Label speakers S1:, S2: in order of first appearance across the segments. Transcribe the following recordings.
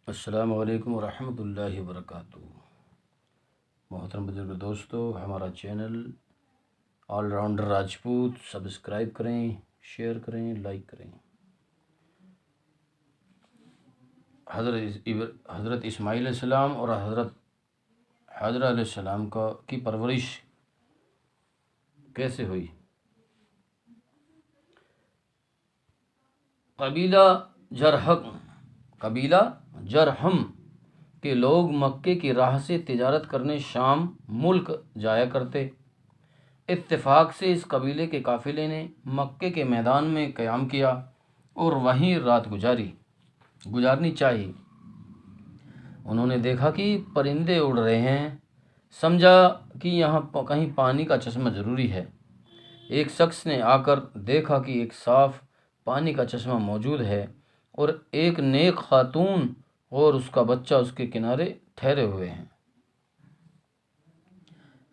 S1: السلام علیکم ورحمۃ اللہ وبرکاتہ۔ محترم بزرگ دوستو، ہمارا channel all rounder Rajput subscribe کریں، شیئر کریں، لائک کریں۔ حضرت اسماعیل علیہ السلام اور حضرت حاجرہ علیہ السلام کی پرورش کیسے ہوئی؟ قبیلہ جرہم کے لوگ مکے کی راہ سے تجارت کرنے شام ملک جایا کرتے۔ اتفاق سے اس قبیلے کے قافلے نے مکے کے میدان میں قیام کیا اور وہیں رات گزارنی چاہی۔ انہوں نے دیکھا کہ پرندے اڑ رہے ہیں، سمجھا کہ یہاں کہیں پانی کا چشمہ ضروری ہے۔ ایک شخص نے آ کر دیکھا کہ ایک صاف پانی کا چشمہ موجود ہے اور ایک نیک خاتون اور اس کا بچہ اس کے کنارے ٹھہرے ہوئے ہیں۔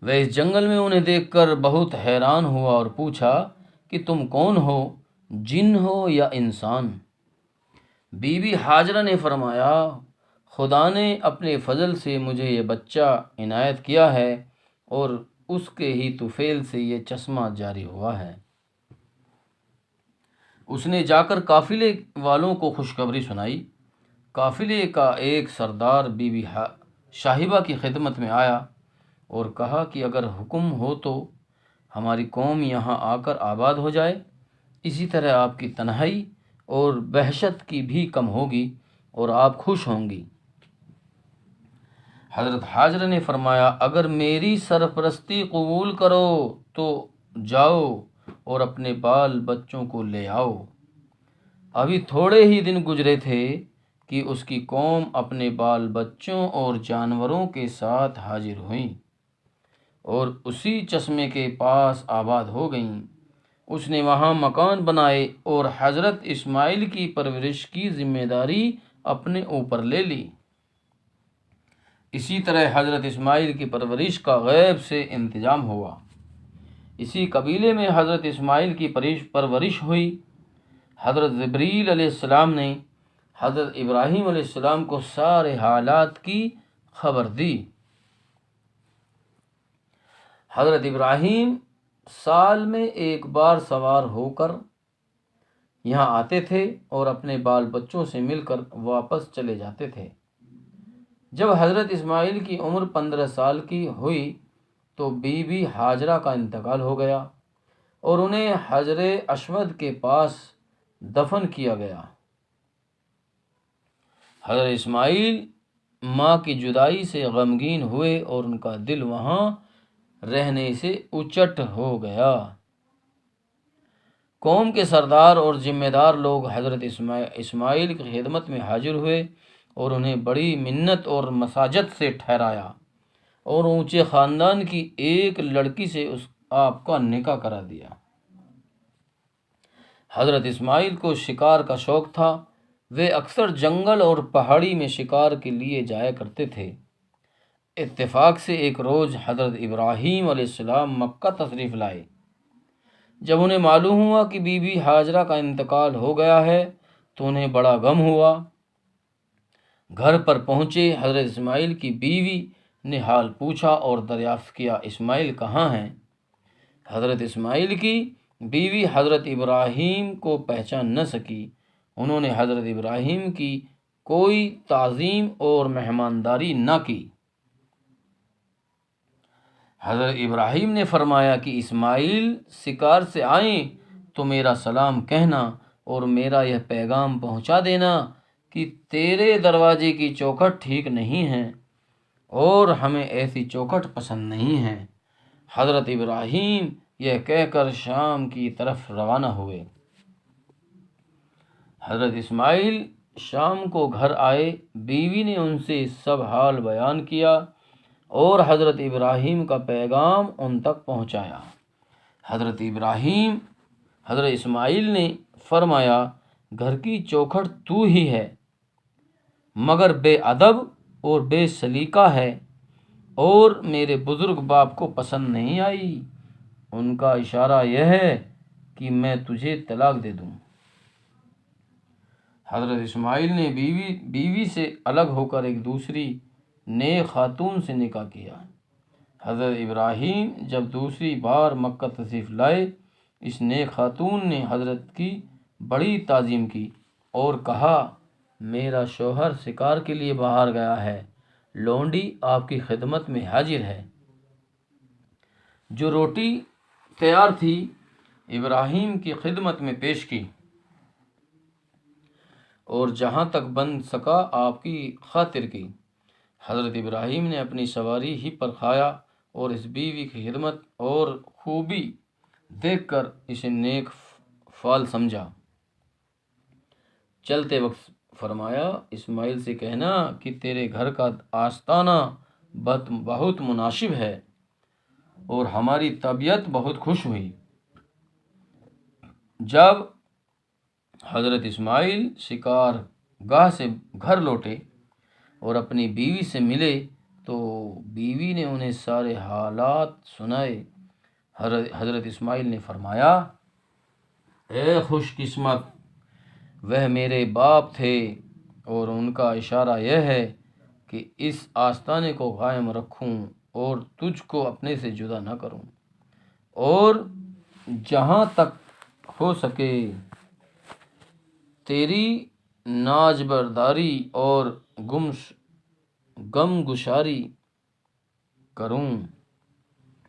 S1: وہ اس جنگل میں انہیں دیکھ کر بہت حیران ہوا اور پوچھا کہ تم کون ہو، جن ہو یا انسان؟ بی بی ہاجرہ نے فرمایا، خدا نے اپنے فضل سے مجھے یہ بچہ عنایت کیا ہے اور اس کے ہی طفیل سے یہ چشمہ جاری ہوا ہے۔ اس نے جا کر قافلے والوں کو خوشخبری سنائی۔ قافلے کا ایک سردار بی بی شاہبہ کی خدمت میں آیا اور کہا کہ اگر حکم ہو تو ہماری قوم یہاں آ کر آباد ہو جائے، اسی طرح آپ کی تنہائی اور وحشت کی بھی کم ہوگی اور آپ خوش ہوں گی۔ حضرت حاجرہ نے فرمایا، اگر میری سرپرستی قبول کرو تو جاؤ اور اپنے بال بچوں کو لے آؤ۔ ابھی تھوڑے ہی دن گزرے تھے کہ اس کی قوم اپنے بال بچوں اور جانوروں کے ساتھ حاضر ہوئیں اور اسی چشمے کے پاس آباد ہو گئیں۔ اس نے وہاں مکان بنائے اور حضرت اسماعیل کی پرورش کی ذمہ داری اپنے اوپر لے لی۔ اسی طرح حضرت اسماعیل کی پرورش کا غیب سے انتظام ہوا۔ اسی قبیلے میں حضرت اسماعیل کی پرورش ہوئی۔ حضرت جبریل علیہ السلام نے حضرت ابراہیم علیہ السلام کو سارے حالات کی خبر دی۔ حضرت ابراہیم سال میں ایک بار سوار ہو کر یہاں آتے تھے اور اپنے بال بچوں سے مل کر واپس چلے جاتے تھے۔ جب حضرت اسماعیل کی عمر 15 سال کی ہوئی تو بی بی ہاجرہ کا انتقال ہو گیا اور انہیں حجر اسود کے پاس دفن کیا گیا۔ حضرت اسماعیل ماں کی جدائی سے غمگین ہوئے اور ان کا دل وہاں رہنے سے اچٹ ہو گیا۔ قوم کے سردار اور ذمہ دار لوگ حضرت اسماعیل کی خدمت میں حاضر ہوئے اور انہیں بڑی منت اور مساجت سے ٹھہرایا اور اونچے خاندان کی ایک لڑکی سے آپ کا نکاح کرا دیا۔ حضرت اسماعیل کو شکار کا شوق تھا۔ وہ اکثر جنگل اور پہاڑی میں شکار کے لیے جایا کرتے تھے۔ اتفاق سے ایک روز حضرت ابراہیم علیہ السلام مکہ تشریف لائے۔ جب انہیں معلوم ہوا کہ بی بی ہاجرہ کا انتقال ہو گیا ہے تو انہیں بڑا غم ہوا۔ گھر پر پہنچے حضرت اسماعیل کی بیوی نے حال پوچھا اور دریافت کیا، اسماعیل کہاں ہیں؟ حضرت اسماعیل کی بیوی حضرت ابراہیم کو پہچان نہ سکی۔ انہوں نے حضرت ابراہیم کی کوئی تعظیم اور مہمانداری نہ کی۔ حضرت ابراہیم نے فرمایا کہ اسماعیل شکار سے آئیں تو میرا سلام کہنا اور میرا یہ پیغام پہنچا دینا کہ تیرے دروازے کی چوکھٹ ٹھیک نہیں ہے اور ہمیں ایسی چوکھٹ پسند نہیں ہے۔ حضرت ابراہیم یہ کہہ کر شام کی طرف روانہ ہوئے۔ حضرت اسماعیل شام کو گھر آئے، بیوی نے ان سے سب حال بیان کیا اور حضرت ابراہیم کا پیغام ان تک پہنچایا۔ حضرت اسماعیل نے فرمایا، گھر کی چوکھٹ تو ہی ہے مگر بے ادب اور بے سلیقہ ہے اور میرے بزرگ باپ کو پسند نہیں آئی۔ ان کا اشارہ یہ ہے کہ میں تجھے طلاق دے دوں۔ حضرت اسماعیل نے بیوی سے الگ ہو کر ایک دوسری نیک خاتون سے نکاح کیا۔ حضرت ابراہیم جب دوسری بار مکہ تشریف لائے، اس نیک خاتون نے حضرت کی بڑی تعظیم کی اور کہا، میرا شوہر شکار کے لیے باہر گیا ہے، لونڈی آپ کی خدمت میں حاضر ہے۔ جو روٹی تیار تھی ابراہیم کی خدمت میں پیش کی اور جہاں تک بن سکا آپ کی خاطر کی۔ حضرت ابراہیم نے اپنی سواری ہی پر کھایا اور اس بیوی کی خدمت اور خوبی دیکھ کر اسے نیک فال سمجھا۔ چلتے وقت فرمایا، اسماعیل سے کہنا کہ تیرے گھر کا آستانہ بہت مناسب ہے اور ہماری طبیعت بہت خوش ہوئی۔ جب حضرت اسماعیل شکار گاہ سے گھر لوٹے اور اپنی بیوی سے ملے تو بیوی نے انہیں سارے حالات سنائے۔ حضرت اسماعیل نے فرمایا، اے خوش قسمت، وہ میرے باپ تھے اور ان کا اشارہ یہ ہے کہ اس آستانے کو قائم رکھوں اور تجھ کو اپنے سے جدا نہ کروں، اور جہاں تک ہو سکے تیری ناز برداری اور غم گشاری کروں۔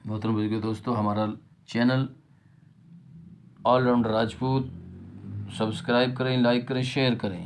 S1: محترم بزرگ دوستو، ہمارا channel all rounder Rajput subscribe کریں، لائک کریں، شیئر کریں۔